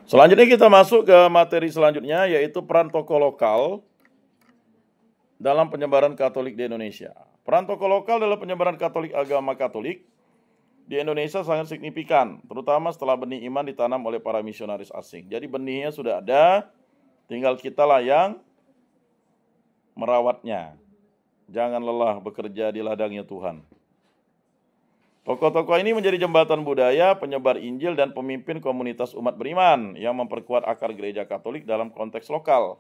Selanjutnya kita masuk ke materi selanjutnya, yaitu peran tokoh lokal dalam penyebaran Katolik di Indonesia. Peran tokoh lokal dalam penyebaran agama Katolik di Indonesia sangat signifikan, terutama setelah benih iman ditanam oleh para misionaris asing. Jadi benihnya sudah ada, tinggal kita lah yang merawatnya. Jangan lelah bekerja di ladangnya Tuhan. Tokoh-tokoh ini menjadi jembatan budaya, penyebar Injil, dan pemimpin komunitas umat beriman yang memperkuat akar gereja Katolik dalam konteks lokal.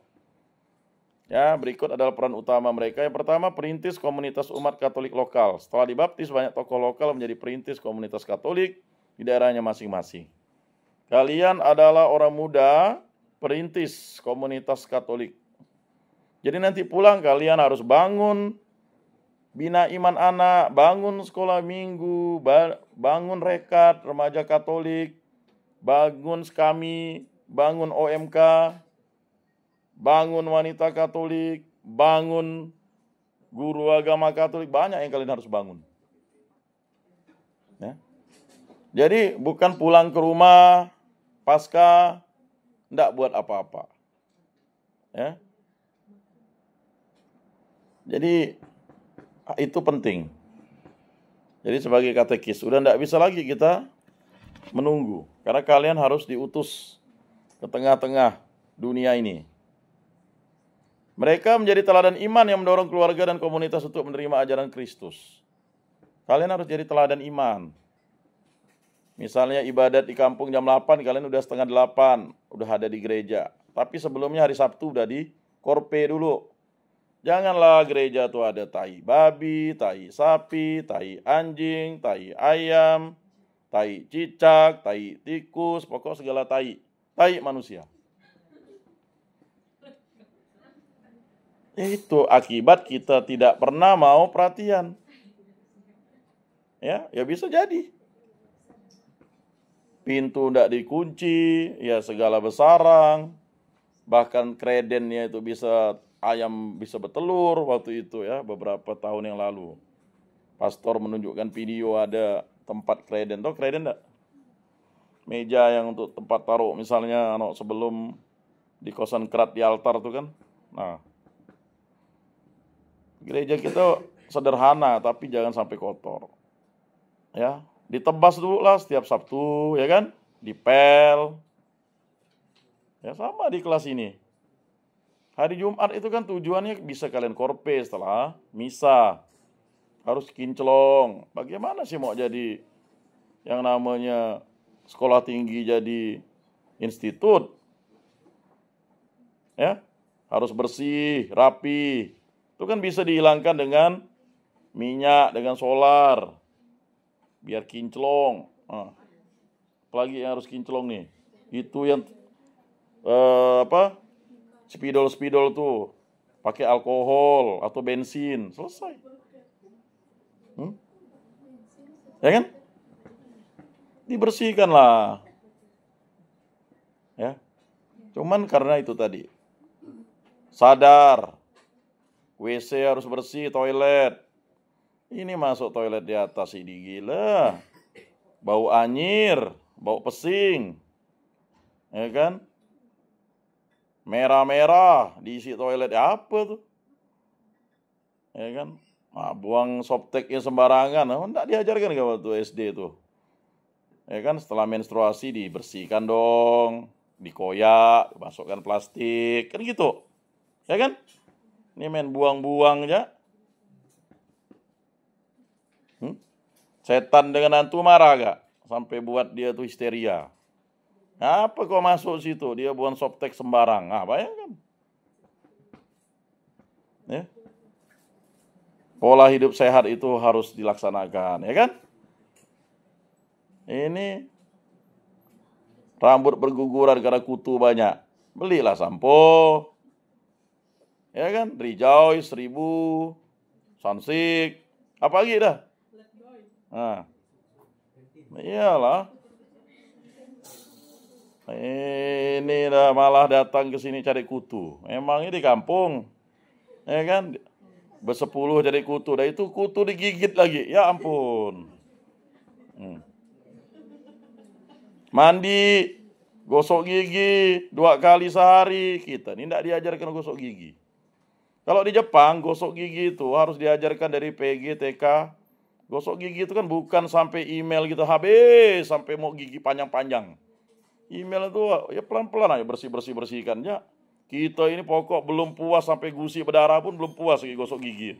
Ya, berikut adalah peran utama mereka. Yang pertama, perintis komunitas umat Katolik lokal. Setelah dibaptis, banyak tokoh lokal menjadi perintis komunitas Katolik di daerahnya masing-masing. Kalian adalah orang muda perintis komunitas Katolik. Jadi nanti pulang kalian harus bangun bina iman anak, bangun sekolah minggu, bangun rekat remaja Katolik, bangun SKAMI, bangun OMK, bangun wanita Katolik, bangun guru agama Katolik. Banyak yang kalian harus bangun. Ya. Jadi bukan pulang ke rumah pasca enggak buat apa-apa. Ya. Jadi itu penting. Jadi sebagai katekis, udah enggak bisa lagi kita menunggu. Karena kalian harus diutus ke tengah-tengah dunia ini. Mereka menjadi teladan iman yang mendorong keluarga dan komunitas untuk menerima ajaran Kristus. Kalian harus jadi teladan iman. Misalnya ibadat di kampung jam 8, kalian udah setengah 8, udah ada di gereja. Tapi sebelumnya hari Sabtu udah di korpe dulu. Janganlah gereja tuh ada tai babi, tai sapi, tai anjing, tai ayam, tai cicak, tai tikus, pokok segala tai manusia. Itu akibat kita tidak pernah mau perhatian. Ya bisa jadi. Pintu tidak dikunci, ya segala besarang. Bahkan kredennya itu ayam bisa bertelur waktu itu ya, beberapa tahun yang lalu. Pastor menunjukkan video ada tempat kreden. Tahu kreden enggak? Meja yang untuk tempat taruh misalnya sebelum di kosan kerat di altar tuh kan. Nah, gereja kita sederhana tapi jangan sampai kotor. Ya, ditebas dulu lah setiap Sabtu, ya kan? Dipel. Ya sama di kelas ini. Hari Jumat itu kan tujuannya bisa kalian korpe setelah misa. Harus kinclong. Bagaimana sih mau jadi yang namanya sekolah tinggi jadi institut? Ya, harus bersih, rapi. Itu kan bisa dihilangkan dengan minyak, dengan solar. Biar kinclong. Apalagi yang harus kinclong nih. Itu yang spidol tuh pakai alkohol atau bensin, selesai. Ya kan? Dibersihkan lah. Ya. Cuman karena itu tadi. Sadar. WC harus bersih, toilet. Ini masuk toilet di atas ini gila. Bau anyir, bau pesing. Ya kan? Merah-merah diisi toilet apa tuh? Ya kan? Nah, buang softteknya sembarangan. Enggak diajarkan ke waktu SD tuh. Ya kan, setelah menstruasi dibersihkan dong, dikoyak, dimasukkan plastik, kan gitu. Ya kan? Ini main buang-buang aja. Setan dengan hantu marah gak? Sampai buat dia tuh histeria. Apa kok masuk situ? Dia buang softtek sembarang. Bayangkan. Ya. Pola hidup sehat itu harus dilaksanakan, ya kan? Ini rambut berguguran karena kutu banyak. Belilah sampo. Ya kan? Rejoice 1000, Sunsilk, apa lagi dah? Nah. Iyalah. Ini dah malah datang ke sini cari kutu. Emangnya di kampung. Ya kan? Bersepuluh cari kutu. Dah itu kutu digigit lagi. Ya ampun. Mandi Gosok gigi 2 kali sehari. Kita ini tidak diajarkan gosok gigi. Kalau di Jepang, gosok gigi itu harus diajarkan dari PG, TK. Gosok gigi itu kan bukan sampai email gitu habis, sampai mau gigi panjang-panjang. Email itu ya pelan-pelan aja bersihkan ya. Kita ini pokok belum puas sampai gusi berdarah pun belum puas lagi gosok gigi.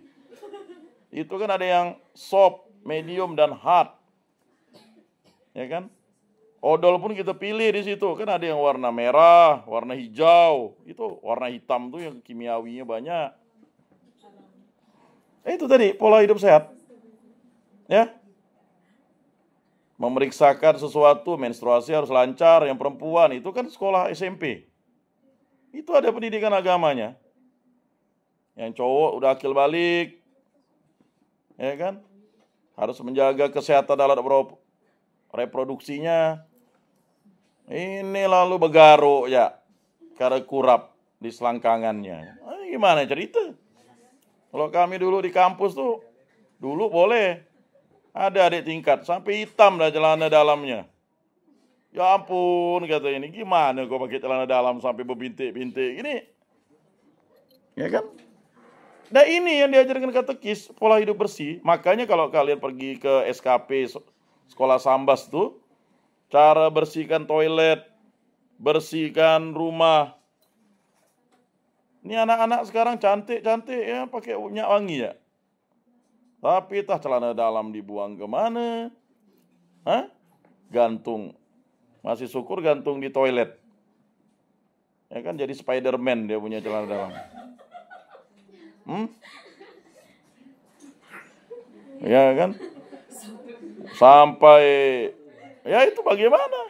Itu kan ada yang soft, medium, dan hard. Ya kan? Odol pun kita pilih di situ. Kan ada yang warna merah, warna hijau. Itu warna hitam tuh yang kimiawinya banyak. Itu tadi pola hidup sehat. Ya. Memeriksakan sesuatu, menstruasi harus lancar. Yang perempuan itu kan sekolah SMP. Itu ada pendidikan agamanya. Yang cowok udah akil balik. Ya kan? Harus menjaga kesehatan alat reproduksinya. Ini lalu begaruk ya, karena kurap di selangkangannya. Gimana cerita? Kalau kami dulu di kampus tuh, dulu boleh. Ada adik tingkat, sampai hitam dah celana dalamnya. Ya ampun, kata ini, gimana kau pakai celana dalam sampai berbintik-bintik ini? Ya kan? Nah ini yang diajarkan katekis, pola hidup bersih. Makanya kalau kalian pergi ke SKP, sekolah Sambas tuh, cara bersihkan toilet, bersihkan rumah. Ini anak-anak sekarang cantik-cantik ya, pakai minyak wangi ya. Tapi tah celana dalam dibuang kemana? Hah? Gantung. Masih syukur gantung di toilet. Ya kan jadi Spiderman dia punya celana dalam. Ya kan? Sampai ya itu bagaimana?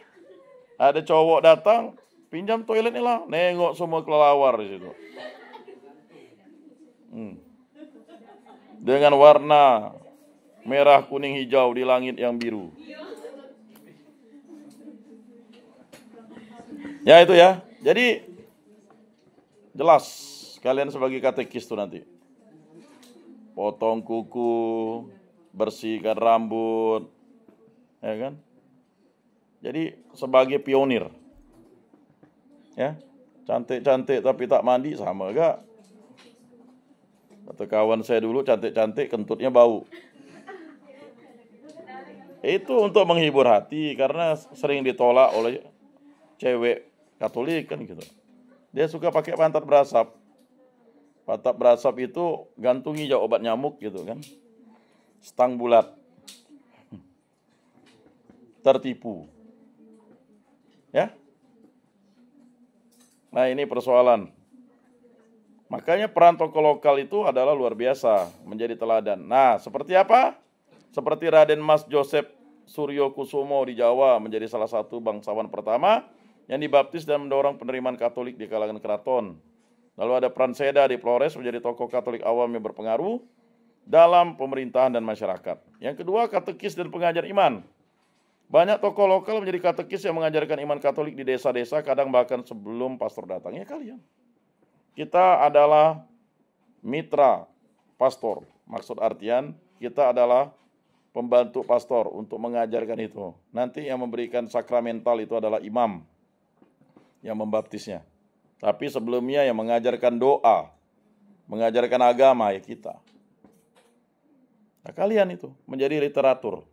Ada cowok datang, pinjam toiletnya lah, nengok semua kelelawar di situ. Dengan warna merah, kuning, hijau di langit yang biru. Ya itu ya. Jadi jelas kalian sebagai katekis tuh nanti. Potong kuku, bersihkan rambut. Ya kan? Jadi sebagai pionir. Ya. Cantik-cantik tapi tak mandi sama enggak? Kata kawan saya dulu, cantik-cantik kentutnya bau. Itu untuk menghibur hati karena sering ditolak oleh cewek Katolik kan gitu. Dia suka pakai pantat berasap. Pantat berasap itu gantungi aja obat nyamuk gitu kan. Stang bulat. Tertipu. Ya. Nah, ini persoalan. Makanya peran tokoh lokal itu adalah luar biasa, menjadi teladan. Nah, seperti apa? Seperti Raden Mas Joseph Suryo Kusumo di Jawa menjadi salah satu bangsawan pertama yang dibaptis dan mendorong penerimaan Katolik di kalangan keraton. Lalu ada peran Seda di Flores menjadi tokoh Katolik awam yang berpengaruh dalam pemerintahan dan masyarakat. Yang kedua, katekis dan pengajar iman. Banyak tokoh lokal menjadi katekis yang mengajarkan iman Katolik di desa-desa, kadang bahkan sebelum pastor datang. Ya kalian. Kita adalah mitra pastor. Maksud artian kita adalah pembantu pastor untuk mengajarkan itu. Nanti yang memberikan sakramental itu adalah imam yang membaptisnya. Tapi sebelumnya yang mengajarkan doa, mengajarkan agama ya kita. Nah, kalian itu menjadi literatur.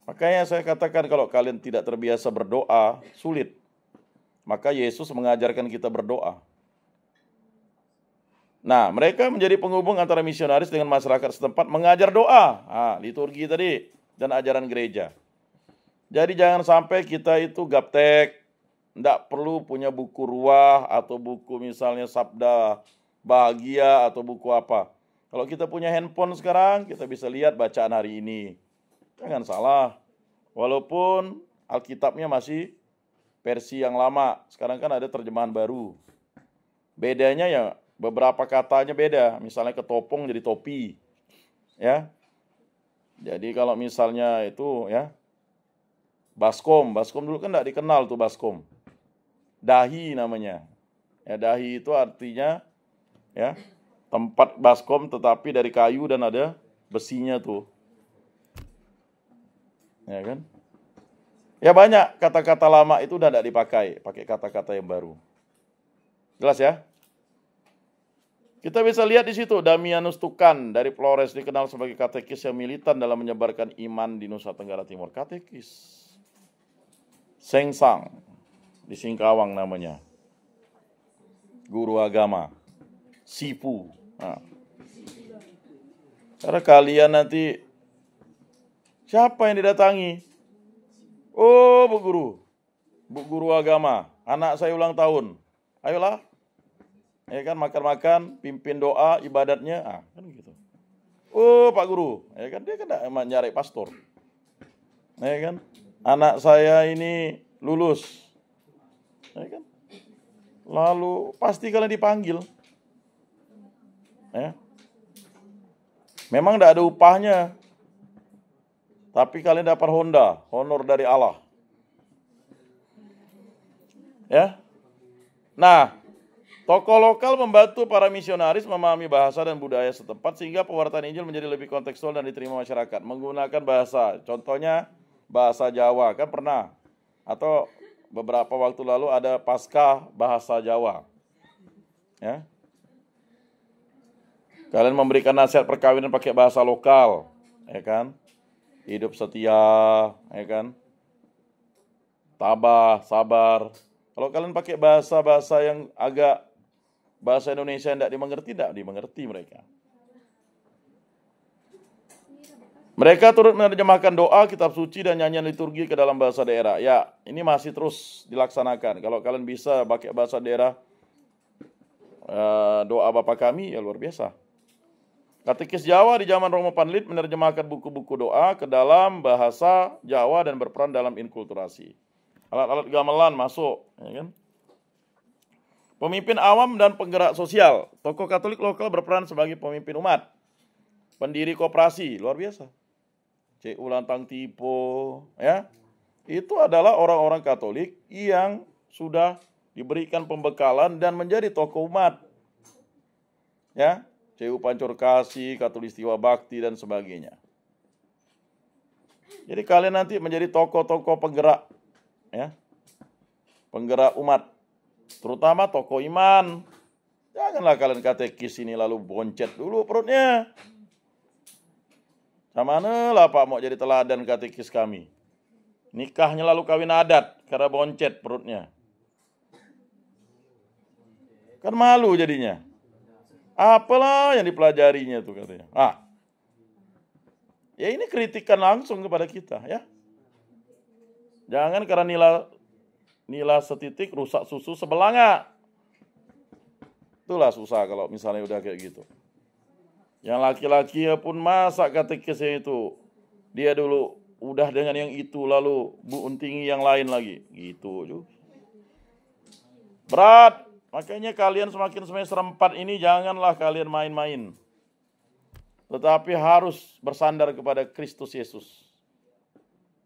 Makanya saya katakan kalau kalian tidak terbiasa berdoa, sulit. Maka Yesus mengajarkan kita berdoa. Nah, mereka menjadi penghubung antara misionaris dengan masyarakat setempat, mengajar doa. Liturgi tadi dan ajaran gereja. Jadi jangan sampai kita itu gaptek, tidak perlu punya buku ruah atau buku misalnya sabda bahagia atau buku apa. Kalau kita punya handphone sekarang, kita bisa lihat bacaan hari ini. Jangan salah. Walaupun Alkitabnya masih versi yang lama, sekarang kan ada terjemahan baru. Bedanya ya beberapa katanya beda. Misalnya ketopong jadi topi. Ya. Jadi kalau misalnya itu ya baskom dulu kan tidak dikenal tuh baskom. Dahi namanya. Ya, dahi itu artinya ya tempat baskom tetapi dari kayu dan ada besinya tuh. Ya kan? Ya banyak kata-kata lama itu udah tidak dipakai, pakai kata-kata yang baru. Jelas ya? Kita bisa lihat di situ Damianus Tukan dari Flores dikenal sebagai katekis yang militan dalam menyebarkan iman di Nusa Tenggara Timur. Katekis. Sengsang di Singkawang namanya. Guru agama. Sipu. Nah. Karena kalian nanti siapa yang didatangi? Oh, Bu Guru agama. Anak saya ulang tahun. Ayolah. Ya kan, makan-makan, pimpin doa, ibadatnya, kan gitu. Oh, Pak Guru, ya kan dia kan nyari pastor. Ya kan? Anak saya ini lulus. Ya kan? Lalu pasti kalian dipanggil. Ya. Memang tidak ada upahnya. Tapi kalian dapat honor dari Allah. Ya. Nah, tokoh lokal membantu para misionaris memahami bahasa dan budaya setempat sehingga pewartaan Injil menjadi lebih kontekstual dan diterima masyarakat. Menggunakan bahasa, contohnya bahasa Jawa, kan pernah. Atau beberapa waktu lalu ada Paskah bahasa Jawa. Ya. Kalian memberikan nasihat perkawinan pakai bahasa lokal, ya kan? Hidup setia, ya kan? Tabah, sabar. Kalau kalian pakai bahasa-bahasa yang agak bahasa Indonesia yang tidak dimengerti mereka. Mereka turut menerjemahkan doa, kitab suci, dan nyanyian liturgi ke dalam bahasa daerah. Ya, ini masih terus dilaksanakan. Kalau kalian bisa pakai bahasa daerah, doa Bapa Kami, ya luar biasa. Katekis Jawa di zaman Romo Panlit menerjemahkan buku-buku doa ke dalam bahasa Jawa dan berperan dalam inkulturasi. Alat-alat gamelan masuk, ya kan? Pemimpin awam dan penggerak sosial. Tokoh Katolik lokal berperan sebagai pemimpin umat. Pendiri koperasi, luar biasa. C.U. Lantang Tipo, ya. Itu adalah orang-orang Katolik yang sudah diberikan pembekalan dan menjadi tokoh umat. Ya, C.U. Pancur Kasih, Katulistiwa Bakti dan sebagainya. Jadi kalian nanti menjadi tokoh-tokoh penggerak, ya. Penggerak umat. Terutama tokoh iman. Janganlah kalian katekis ini lalu boncet dulu perutnya. Sama mana lah Pak mau jadi teladan katekis kami. Nikahnya lalu kawin adat karena boncet perutnya. Kan malu jadinya. Apalah yang dipelajarinya tuh katanya. Ya ini kritikan langsung kepada kita ya. Jangan karena nila setitik rusak susu sebelanga. Itulah susah kalau misalnya udah kayak gitu. Yang laki-laki pun masa katekisnya itu. Dia dulu udah dengan yang itu lalu Bu Untingi yang lain lagi. Gitu. Berat. Makanya kalian semakin semester 4 ini janganlah kalian main-main. Tetapi harus bersandar kepada Kristus Yesus.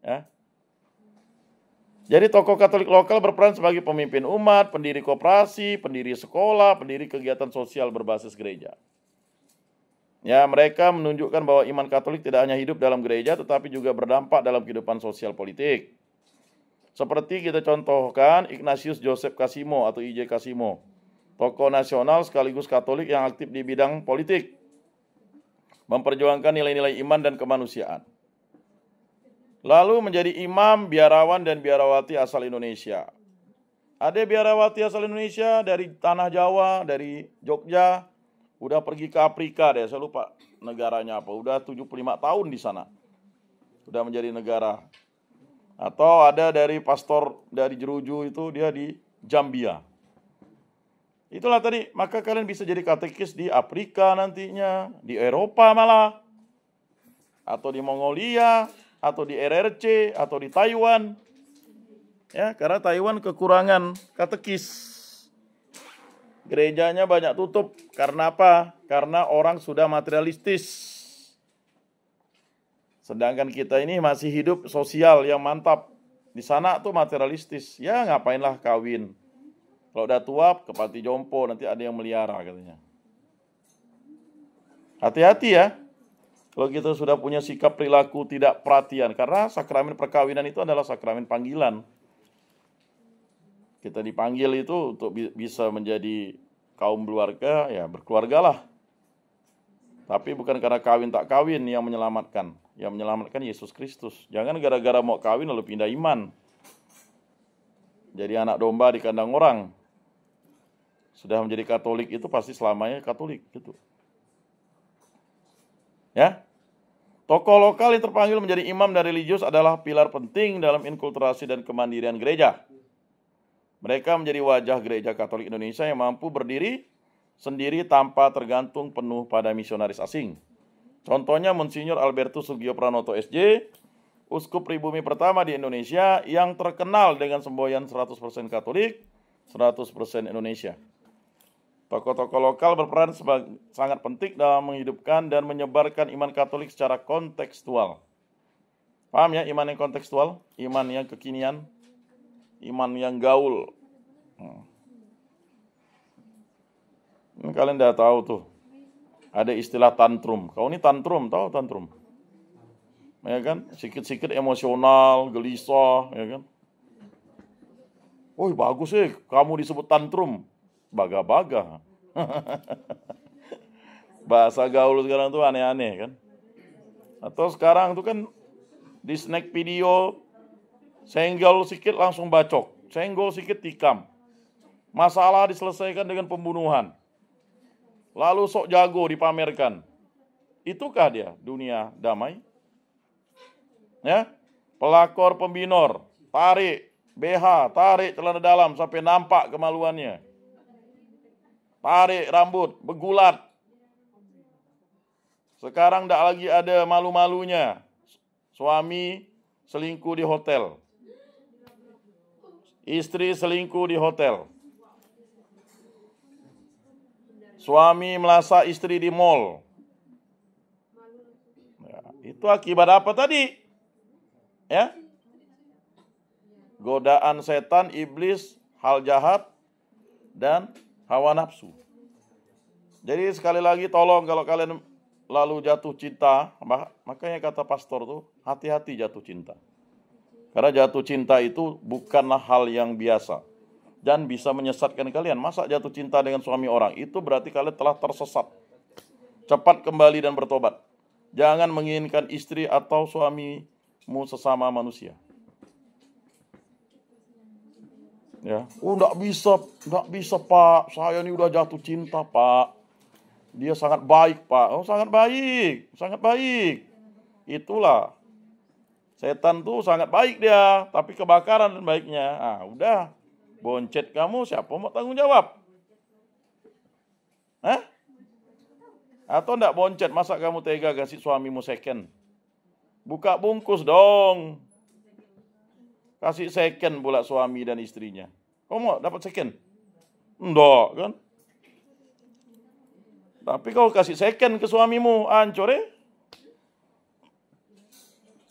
Ya. Jadi tokoh Katolik lokal berperan sebagai pemimpin umat, pendiri koperasi, pendiri sekolah, pendiri kegiatan sosial berbasis gereja. Ya, mereka menunjukkan bahwa iman Katolik tidak hanya hidup dalam gereja, tetapi juga berdampak dalam kehidupan sosial politik. Seperti kita contohkan Ignatius Joseph Kasimo atau I.J. Kasimo, tokoh nasional sekaligus Katolik yang aktif di bidang politik, memperjuangkan nilai-nilai iman dan kemanusiaan. Lalu menjadi imam, biarawan, dan biarawati asal Indonesia. Ada biarawati asal Indonesia dari tanah Jawa, dari Jogja, udah pergi ke Afrika deh, saya lupa negaranya apa, udah 75 tahun di sana. Udah menjadi negara. Atau ada dari pastor dari Jeruju itu dia di Zambia. Itulah tadi, maka kalian bisa jadi katekis di Afrika nantinya, di Eropa malah, atau di Mongolia, atau di RRC, atau di Taiwan. Ya, karena Taiwan kekurangan katekis. Gerejanya banyak tutup. Karena apa? Karena orang sudah materialistis. Sedangkan kita ini masih hidup sosial yang mantap. Di sana tuh materialistis. Ya ngapainlah kawin. Kalau udah tua ke panti jompo nanti ada yang melihara katanya. Hati-hati ya. Kalau kita sudah punya sikap perilaku tidak perhatian, karena sakramen perkawinan itu adalah sakramen panggilan. Kita dipanggil itu untuk bisa menjadi kaum keluarga, ya berkeluargalah. Tapi bukan karena kawin tak kawin yang menyelamatkan. Yang menyelamatkan Yesus Kristus. Jangan gara-gara mau kawin lalu pindah iman. Jadi anak domba di kandang orang. Sudah menjadi Katolik itu pasti selamanya Katolik gitu. Ya. Tokoh lokal yang terpanggil menjadi imam dan religius adalah pilar penting dalam inkulturasi dan kemandirian gereja. Mereka menjadi wajah gereja Katolik Indonesia yang mampu berdiri sendiri tanpa tergantung penuh pada misionaris asing. Contohnya Monsinyur Albertus Sugio Pranoto SJ, Uskup Pribumi pertama di Indonesia yang terkenal dengan semboyan 100% Katolik, 100% Indonesia. Tokoh-tokoh lokal berperan sangat penting dalam menghidupkan dan menyebarkan iman Katolik secara kontekstual. Paham ya iman yang kontekstual? Iman yang kekinian, iman yang gaul. Ini kalian udah tahu tuh. Ada istilah tantrum. Kau ini tantrum, tahu tantrum? Ya kan? Sikit-sikit emosional, gelisah, ya kan? Oh, bagus sih kamu disebut tantrum. Baga-baga. Bahasa gaul sekarang tuh aneh-aneh kan. Atau sekarang tuh kan di snack video senggol sikit langsung bacok, senggol sikit tikam. Masalah diselesaikan dengan pembunuhan. Lalu sok jago dipamerkan. Itukah dia dunia damai? Ya? Pelakor pembinor, tarik BH, tarik celana dalam sampai nampak kemaluannya. Tarik rambut, begulat. Sekarang tidak lagi ada malu-malunya. Suami selingkuh di hotel. Istri selingkuh di hotel. Suami melasa istri di mall. Ya, itu akibat apa tadi? Ya? Godaan setan, iblis, hal jahat, dan hawa nafsu. Jadi sekali lagi tolong kalau kalian lalu jatuh cinta, makanya kata pastor tuh hati-hati jatuh cinta. Karena jatuh cinta itu bukanlah hal yang biasa dan bisa menyesatkan kalian. Masa jatuh cinta dengan suami orang? Itu berarti kalian telah tersesat. Cepat kembali dan bertobat. Jangan menginginkan istri atau suamimu sesama manusia. Ya, enggak bisa Pak. Saya ini udah jatuh cinta Pak. Dia sangat baik Pak. Oh sangat baik. Itulah. Setan tuh sangat baik dia, tapi kebakaran dan baiknya. Ah udah, boncet kamu siapa mau tanggung jawab? Hah? Atau enggak boncet, masa kamu tega kasih suamimu second? Buka bungkus dong. Kasih second pula suami dan istrinya. Kau mau dapat second? Enggak kan? Tapi kau kasih second ke suamimu, hancur ya?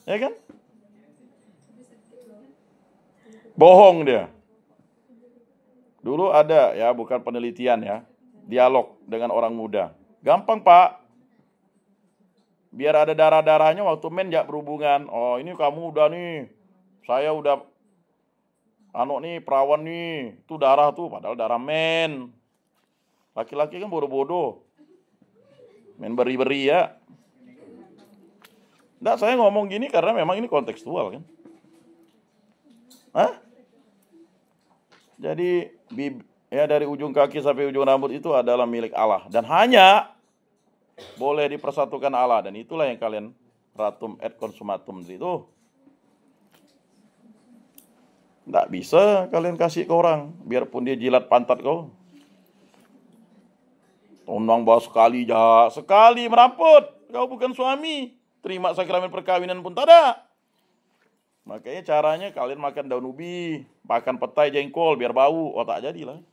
Ya kan? Bohong dia. Dulu ada ya, bukan penelitian ya. Dialog dengan orang muda. Gampang Pak. Biar ada darah-darahnya waktu men jak berhubungan. Oh ini kamu udah nih. Saya udah nih perawan nih, itu darah tuh, padahal darah men. Laki-laki kan bodoh-bodoh. Men beri-beri ya. Nggak, saya ngomong gini karena memang ini kontekstual kan. Hah? Jadi ya dari ujung kaki sampai ujung rambut itu adalah milik Allah. Dan hanya boleh dipersatukan Allah. Dan itulah yang kalian ratum et consumatum itu. Nggak bisa kalian kasih ke orang, biarpun dia jilat pantat kau. Undang bahas sekali meramput. Kau bukan suami. Terima sakramen perkawinan pun tak ada. Makanya caranya kalian makan daun ubi, makan petai jengkol biar bau. Oh tak jadilah.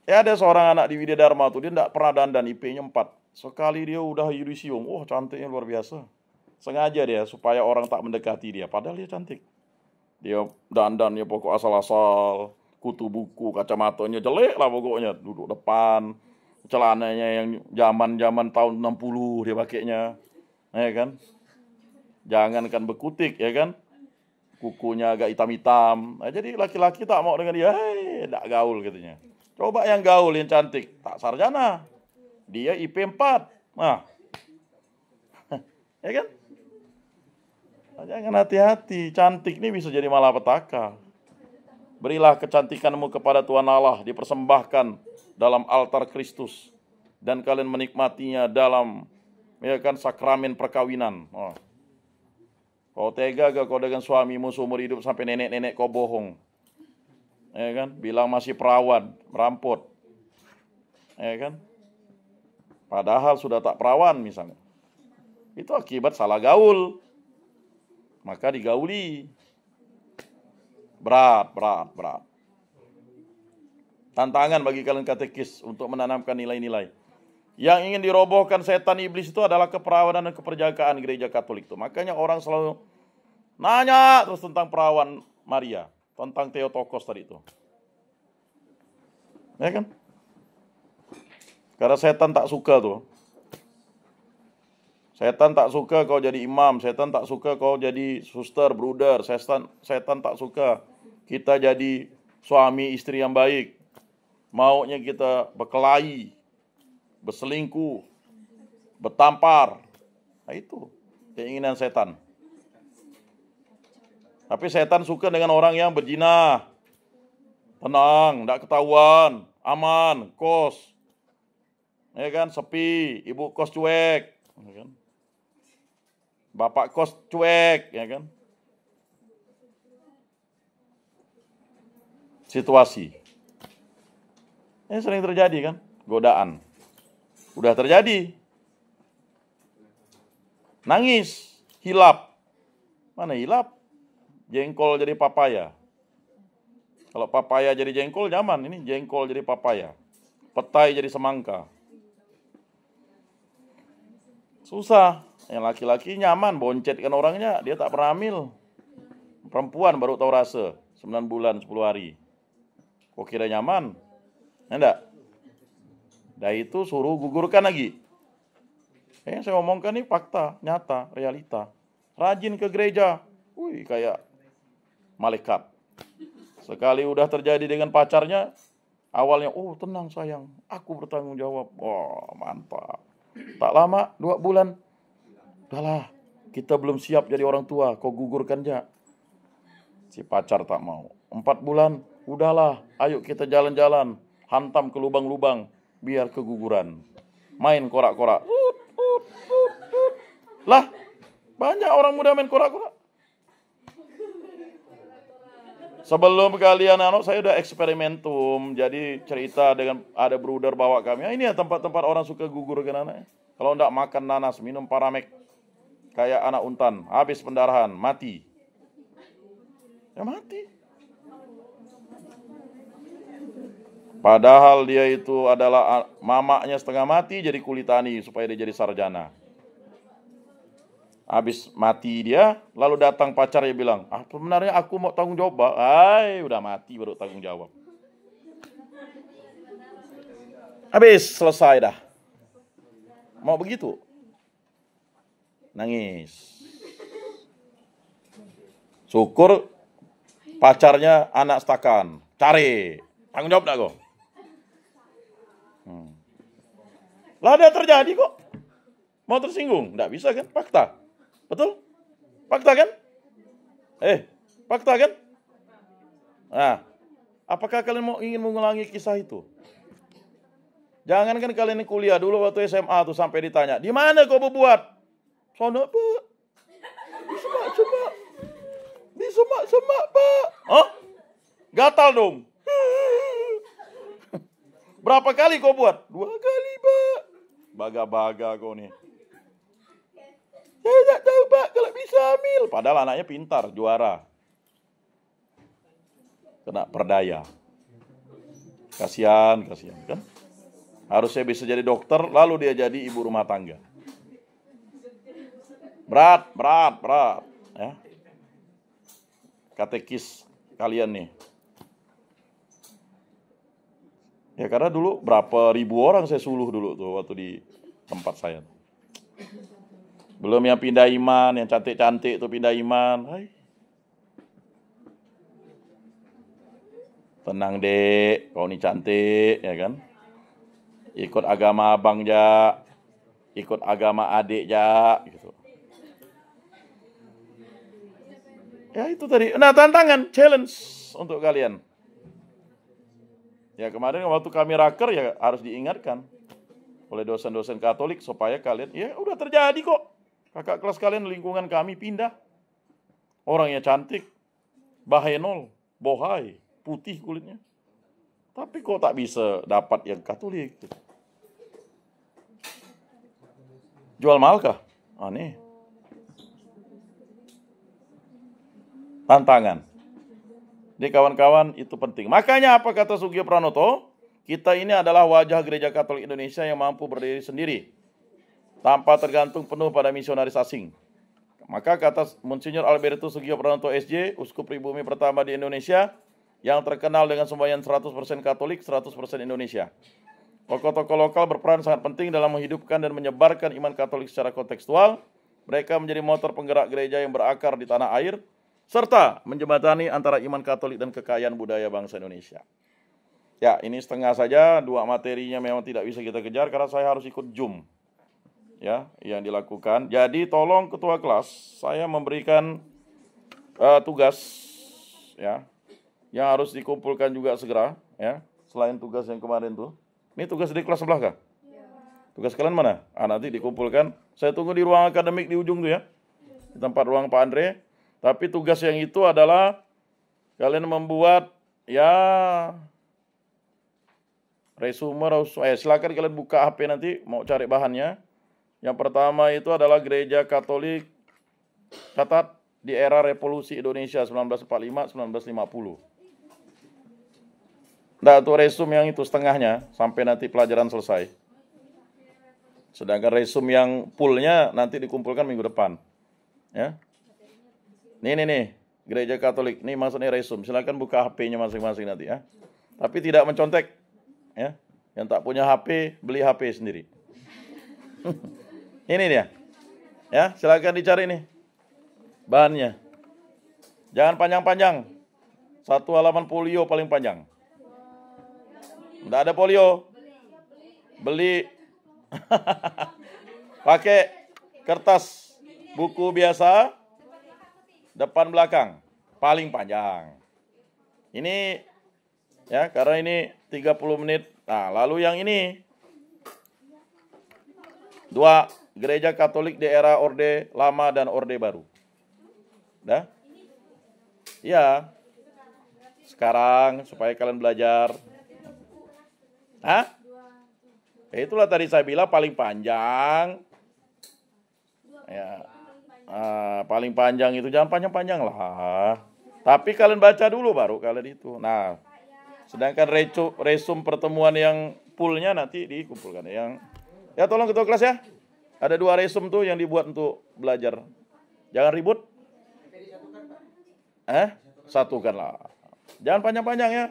Ya ada seorang anak di Widya Dharma tuh, dia tidak pernah dandan, IP-nya 4. Sekali dia udah yudisium. Oh cantiknya luar biasa. Sengaja dia supaya orang tak mendekati dia. Padahal dia cantik. Dia dandannya pokok asal-asal. Kutu buku, kacamatanya jelek lah pokoknya. Duduk depan. Celananya yang zaman tahun 60 dia pakainya, ya kan? Jangankan bekutik, ya kan? Kukunya agak hitam-hitam. Nah, jadi laki-laki tak mau dengan dia, tak gaul katanya. Coba yang gaul, yang cantik, tak sarjana. Dia IP 4. Nah, ya kan? Nah, jangan hati-hati, cantik ini bisa jadi malapetaka. Berilah kecantikanmu kepada Tuhan Allah, dipersembahkan dalam altar Kristus, dan kalian menikmatinya dalam, ya kan, sakramen perkawinan. Oh. Kau tega gak kau dengan suamimu seumur hidup sampai nenek-nenek kau bohong, ya kan? Bilang masih perawan, merampot, ya kan? Padahal sudah tak perawan misalnya. Itu akibat salah gaul. Maka digauli. Berat. Tantangan bagi kalian katekis untuk menanamkan nilai-nilai. Yang ingin dirobohkan setan iblis itu adalah keperawanan dan keperjakaan gereja Katolik itu. Makanya orang selalu nanya terus tentang perawan Maria, tentang Theotokos tadi itu. Ya kan? Karena setan tak suka tuh. Setan tak suka kau jadi imam, setan tak suka kau jadi suster, bruder, setan tak suka kita jadi suami istri yang baik. Maunya kita berkelahi, berselingkuh, bertampar. Nah, itu keinginan setan. Tapi setan suka dengan orang yang berzina. Tenang, tidak ketahuan, aman, kos. Ya kan, sepi, ibu kos cuek, ya kan? Bapak kos cuek, ya kan? Situasi. Ini sering terjadi kan, godaan. Udah terjadi. Nangis, hilap. Mana hilap? Jengkol jadi papaya. Kalau papaya jadi jengkol nyaman, ini jengkol jadi papaya. Petai jadi semangka. Susah. Yang laki-laki nyaman, boncetkan orangnya, dia tak pernah hamil. Perempuan baru tahu rasa, 9 bulan, 10 hari. Kok kira nyaman? Enggak. Dah itu suruh gugurkan lagi. Yang saya omongkan ini fakta, nyata, realita. Rajin ke gereja. Wih, kayak malaikat. Sekali udah terjadi dengan pacarnya, awalnya, oh tenang sayang, aku bertanggung jawab. Wah, mantap. Tak lama, 2 bulan. Udahlah, kita belum siap jadi orang tua, kau gugurkan aja. Si pacar tak mau. 4 bulan, udahlah, ayo kita jalan-jalan. Hantam ke lubang-lubang, biar keguguran. Main korak-korak. Lah, banyak orang muda main korak-korak. Sebelum kalian saya udah eksperimentum. Jadi cerita dengan ada bruder bawa kami. Ini ya tempat-tempat orang suka gugur ke anaknya. Kalau enggak makan nanas, minum paramek. Kayak anak untan, habis pendarahan, mati. Ya mati. Padahal dia itu adalah mamaknya setengah mati jadi kulitani supaya dia jadi sarjana. Habis mati dia, lalu datang pacarnya bilang, sebenarnya aku mau tanggung jawab. Udah mati baru tanggung jawab. Habis, selesai dah. Mau begitu? Nangis. Syukur pacarnya anak stakan. Cari. Tanggung jawab dah kok. Lah ada terjadi kok. Mau tersinggung? Nggak bisa kan? Fakta. Betul? Fakta kan? Fakta kan? Nah, apakah kalian ingin mengulangi kisah itu? Jangan kan kalian kuliah dulu waktu SMA tuh sampai ditanya, di mana kau berbuat? Sono Pak. Di semak-semak Pak. Hah? Gatal dong. Berapa kali kau buat? 2 kali Pak. Baga-baga kau nih. Saya tak tahu Pak kalau bisa hamil. Padahal anaknya pintar, juara. Kena perdaya. Kasihan kan? Harusnya bisa jadi dokter, lalu dia jadi ibu rumah tangga. Berat. Ya. Katekis kalian nih. Ya karena dulu berapa ribu orang saya suluh dulu tuh waktu di tempat saya. Belum yang pindah iman, yang cantik-cantik tuh pindah iman. Hai. Tenang dek, kau ini cantik, ya kan? Ikut agama abang ja, ikut agama adik ja, gitu. Ya itu tadi. Nah tantangan, challenge untuk kalian. Ya kemarin waktu kami raker ya harus diingatkan oleh dosen-dosen Katolik supaya kalian, ya udah terjadi kok. Kakak kelas kalian lingkungan kami pindah. Orangnya cantik, bahenol, bohai, putih kulitnya. Tapi kok tak bisa dapat yang Katolik? Jual mahal kah? Aneh. Tantangan. Jadi kawan-kawan itu penting. Makanya apa kata Sugio Pranoto? Kita ini adalah wajah Gereja Katolik Indonesia yang mampu berdiri sendiri tanpa tergantung penuh pada misionaris asing. Maka kata Monsinyur Alberto Sugio Pranoto SJ, Uskup Pribumi pertama di Indonesia, yang terkenal dengan sembahyang 100% Katolik, 100% Indonesia. Tokoh-tokoh lokal berperan sangat penting dalam menghidupkan dan menyebarkan iman Katolik secara kontekstual. Mereka menjadi motor penggerak gereja yang berakar di tanah air, serta menjembatani antara iman Katolik dan kekayaan budaya bangsa Indonesia. Ya, ini setengah saja, 2 materinya memang tidak bisa kita kejar karena saya harus ikut Zoom. Ya, yang dilakukan. Jadi tolong ketua kelas, saya memberikan tugas ya, yang harus dikumpulkan juga segera, ya. Selain tugas yang kemarin tuh. Ini tugas di kelas sebelah kah? Tugas kalian mana? Nanti dikumpulkan. Saya tunggu di ruang akademik di ujung tuh ya. Di tempat ruang Pak Andre. Tapi tugas yang itu adalah kalian membuat ya resume. Silakan kalian buka HP nanti mau cari bahannya. Yang pertama itu adalah Gereja Katolik catat di era Revolusi Indonesia 1945-1950. Nah, itu resume yang itu setengahnya sampai nanti pelajaran selesai. Sedangkan resume yang fullnya nanti dikumpulkan minggu depan. Ya. Nih, Gereja Katolik. Ini maksudnya resume. Silakan buka HP-nya masing-masing nanti ya. Tapi tidak mencontek. Ya. Yang tak punya HP, beli HP sendiri. Ini dia. Ya, silakan dicari nih bahannya. Jangan panjang-panjang. 1 halaman folio paling panjang. Enggak ada folio. Beli. Pakai kertas buku biasa. Depan belakang paling panjang. Ini ya karena ini 30 menit. Nah, lalu yang ini 2 Gereja Katolik di era Orde Lama dan Orde Baru. Dah? Ya. Sekarang supaya kalian belajar. Hah? Itulah tadi saya bilang paling panjang. Ya. Paling panjang itu jangan panjang-panjang lah. Tapi kalian baca dulu baru kalian itu. Nah, sedangkan resume pertemuan yang fullnya nanti dikumpulkan. Ya tolong ketua kelas ya. Ada 2 resume tuh yang dibuat untuk belajar. Jangan ribut. Satukanlah. Jangan panjang-panjang ya.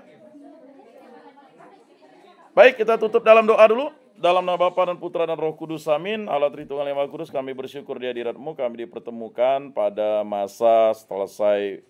Baik, kita tutup dalam doa dulu. Dalam nama Bapa dan Putra dan Roh Kudus, amin. Allah Tritunggal yang Maha Kudus, kami bersyukur di hadirat-Mu, kami dipertemukan pada masa selesai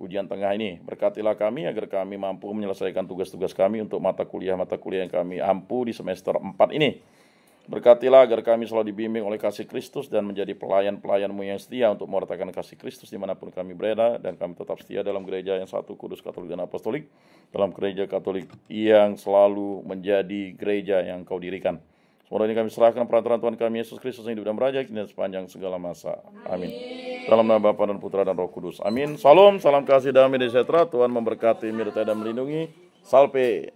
ujian tengah ini. Berkatilah kami agar kami mampu menyelesaikan tugas-tugas kami untuk mata kuliah yang kami ampu di semester 4 ini. Berkatilah agar kami selalu dibimbing oleh kasih Kristus dan menjadi pelayan-pelayan-Mu yang setia untuk mewartakan kasih Kristus dimanapun kami berada, dan kami tetap setia dalam gereja yang satu, kudus, katolik, dan apostolik, dalam gereja Katolik yang selalu menjadi gereja yang Kau dirikan. Semua ini kami serahkan perantaraan Tuhan kami Yesus Kristus yang hidup dan beraja kini dan sepanjang segala masa. Amin. Dalam nama Bapa dan Putra dan Roh Kudus. Amin. Salam, salam kasih, damai dan sejahtera. Tuhan memberkati, menyertai dan melindungi. Salve.